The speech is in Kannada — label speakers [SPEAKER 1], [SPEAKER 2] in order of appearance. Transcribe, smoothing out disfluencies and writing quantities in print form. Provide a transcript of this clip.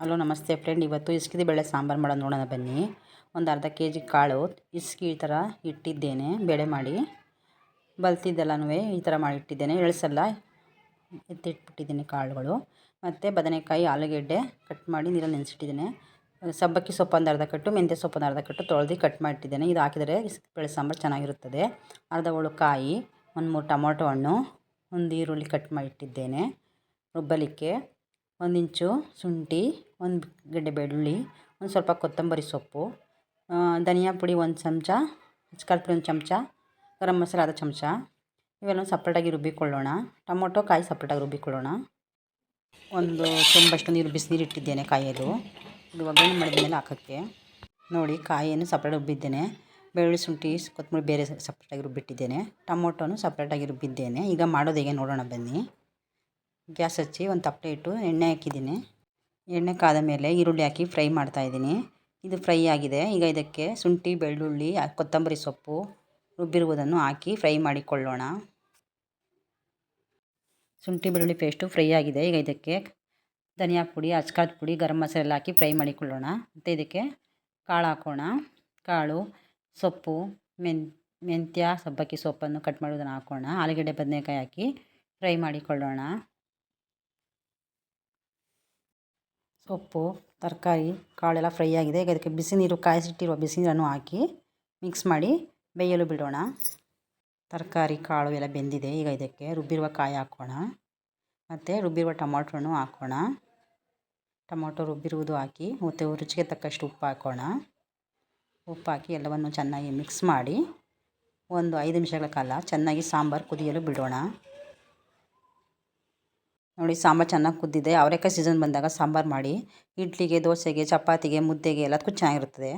[SPEAKER 1] ಹಲೋ ನಮಸ್ತೆ ಫ್ರೆಂಡ್. ಇವತ್ತು ಇಸ್ಕಿದ ಬೇಳೆ ಸಾಂಬಾರು ಮಾಡೋದು ನೋಡೋಣ ಬನ್ನಿ. ಒಂದು ಅರ್ಧ ಕೆ ಜಿ ಕಾಳು ಇಸ್ಕಿ ಈ ಥರ ಇಟ್ಟಿದ್ದೇನೆ. ಬೇಳೆ ಮಾಡಿ ಬಲ್ತಿದ್ದೆಲ್ಲನೂ ಈ ಥರ ಮಾಡಿ ಇಟ್ಟಿದ್ದೇನೆ. ಎಳ್ಸಲ್ಲ ಎತ್ತಿಟ್ಬಿಟ್ಟಿದ್ದೀನಿ ಕಾಳುಗಳು. ಮತ್ತು ಬದನೆಕಾಯಿ, ಆಲೂಗೆಡ್ಡೆ ಕಟ್ ಮಾಡಿ ನೀರಲ್ಲಿ ನೆನೆಸಿಟ್ಟಿದ್ದೇನೆ. ಸಬ್ಬಕ್ಕಿ ಸೊಪ್ಪು ಒಂದು ಅರ್ಧ ಕಟ್ಟು, ಮೆಂತ್ಯ ಸೊಪ್ಪು ಒಂದು ಅರ್ಧ ಕಟ್ಟು ತೊಳೆದು ಕಟ್ ಮಾಡಿಟ್ಟಿದ್ದೇನೆ. ಇದು ಹಾಕಿದರೆ ಬೇಳೆ ಸಾಂಬಾರು ಚೆನ್ನಾಗಿರುತ್ತದೆ. ಅರ್ಧ ಹೋಳು ಕಾಯಿ, ಒಂದು 3 ಟೊಮೊಟೊ ಹಣ್ಣು, ಒಂದು ಈರುಳ್ಳಿ ಕಟ್ ಮಾಡಿಟ್ಟಿದ್ದೇನೆ ರುಬ್ಬಲಿಕ್ಕೆ, 1 ಇಂಚು ಶುಂಠಿ, 1 ಗಡ್ಡೆ ಬೆಳ್ಳುಳ್ಳಿ, ಒಂದು ಸ್ವಲ್ಪ ಕೊತ್ತಂಬರಿ ಸೊಪ್ಪು, ಧನಿಯಾ ಪುಡಿ 1 ಚಮಚ, ಅಚ್ಕಾರದ ಪುಡಿ 1 ಚಮಚ, ಗರಂ ಮಸಾಲ ಅರ್ಧ ಚಮಚ. ಇವೆಲ್ಲ ಸಪ್ರೇಟಾಗಿ ರುಬ್ಬಿಕೊಳ್ಳೋಣ. ಟೊಮೊಟೊ ಕಾಯಿ ಸಪ್ರೇಟಾಗಿ ರುಬ್ಬಿಕೊಳ್ಳೋಣ. ಒಂದು ಚೆಂಬಷ್ಟು ನೀರು ಬಿಸಿನೀರು ಇಟ್ಟಿದ್ದೇನೆ ಕಾಯೋದು. ಇದು ಒಗ್ಗರಣೆ ಮಾಡಿದ ಮೇಲೆ ಹಾಕೋಕ್ಕೆ. ನೋಡಿ, ಕಾಯಿಯನ್ನು ಸಪ್ರೇಟ್ ರುಬ್ಬಿದ್ದೇನೆ. ಬೆಳ್ಳುಳ್ಳಿ, ಶುಂಠಿ, ಕೊತ್ತಂಬರಿ ಬೇರೆ ಸಪ್ರೇಟಾಗಿ ರುಬ್ಬಿಟ್ಟಿದ್ದೇನೆ. ಟೊಮೊಟೊನು ಸಪ್ರೇಟಾಗಿ ರುಬ್ಬಿದ್ದೇನೆ. ಈಗ ಮಾಡೋದು ಹೇಗೆ ನೋಡೋಣ ಬನ್ನಿ. ಗ್ಯಾಸ್ ಹಚ್ಚಿ ಒಂದು ತಪ್ಪಲೆ ಇಟ್ಟು ಎಣ್ಣೆ ಹಾಕಿದ್ದೀನಿ. ಎಣ್ಣೆ ಕಾದ ಮೇಲೆ ಈರುಳ್ಳಿ ಹಾಕಿ ಫ್ರೈ ಮಾಡ್ತಾಯಿದ್ದೀನಿ. ಇದು ಫ್ರೈ ಆಗಿದೆ. ಈಗ ಇದಕ್ಕೆ ಶುಂಠಿ, ಬೆಳ್ಳುಳ್ಳಿ, ಕೊತ್ತಂಬರಿ ಸೊಪ್ಪು ರುಬ್ಬಿರುವುದನ್ನು ಹಾಕಿ ಫ್ರೈ ಮಾಡಿಕೊಳ್ಳೋಣ. ಶುಂಠಿ ಬೆಳ್ಳುಳ್ಳಿ ಪೇಸ್ಟು ಫ್ರೈ ಆಗಿದೆ. ಈಗ ಇದಕ್ಕೆ ಧನಿಯಾ ಪುಡಿ, ಅಚ್ಕಾರದ ಪುಡಿ, ಗರಂ ಮಸಾಲೆ ಎಲ್ಲ ಹಾಕಿ ಫ್ರೈ ಮಾಡಿಕೊಳ್ಳೋಣ. ಮತ್ತು ಇದಕ್ಕೆ ಕಾಳು ಹಾಕೋಣ. ಕಾಳು, ಸೊಪ್ಪು, ಮೆಂತ್ಯ, ಸಬ್ಬಕ್ಕಿ ಸೊಪ್ಪನ್ನು ಕಟ್ ಮಾಡೋದನ್ನು ಹಾಕೋಣ. ಆಲೂಗೆಡ್ಡೆ, ಬದನೆಕಾಯಿ ಹಾಕಿ ಫ್ರೈ ಮಾಡಿಕೊಳ್ಳೋಣ. ಸೊಪ್ಪು, ತರಕಾರಿ, ಕಾಳೆಲ್ಲ ಫ್ರೈ ಆಗಿದೆ. ಈಗ ಇದಕ್ಕೆ ಬಿಸಿ ನೀರು, ಕಾಯಿಸಿಟ್ಟಿರುವ ಬಿಸಿ ನೀರನ್ನು ಹಾಕಿ ಮಿಕ್ಸ್ ಮಾಡಿ ಬೇಯಲು ಬಿಡೋಣ. ತರಕಾರಿ, ಕಾಳು ಎಲ್ಲ ಬೆಂದಿದೆ. ಈಗ ಇದಕ್ಕೆ ರುಬ್ಬಿರುವ ಕಾಯಿ ಹಾಕೋಣ. ಮತ್ತು ರುಬ್ಬಿರುವ ಟೊಮೊಟೊ ಹಣ್ಣು ಹಾಕೋಣ. ಟೊಮೊಟೊ ರುಬ್ಬಿರುವುದು ಹಾಕಿ ಮತ್ತು ರುಚಿಗೆ ತಕ್ಕಷ್ಟು ಉಪ್ಪು ಹಾಕೋಣ. ಉಪ್ಪು ಹಾಕಿ ಎಲ್ಲವನ್ನು ಚೆನ್ನಾಗಿ ಮಿಕ್ಸ್ ಮಾಡಿ ಒಂದು 5 ನಿಮಿಷಗಳ ಕಾಲ ಚೆನ್ನಾಗಿ ಸಾಂಬಾರು ಕುದಿಯಲು ಬಿಡೋಣ. ನೋಡಿ, ಸಾಂಬಾರು ಚೆನ್ನಾಗಿ ಕುದ್ದಿದೆ. ಅವರೆಕಾಯಿ ಸೀಸನ್ ಬಂದಾಗ ಸಾಂಬಾರು ಮಾಡಿ ಇಡ್ಲಿಗೆ, ದೋಸೆಗೆ, ಚಪಾತಿಗೆ, ಮುದ್ದೆಗೆ ಎಲ್ಲದಕ್ಕೂ ಚೆನ್ನಾಗಿರುತ್ತದೆ.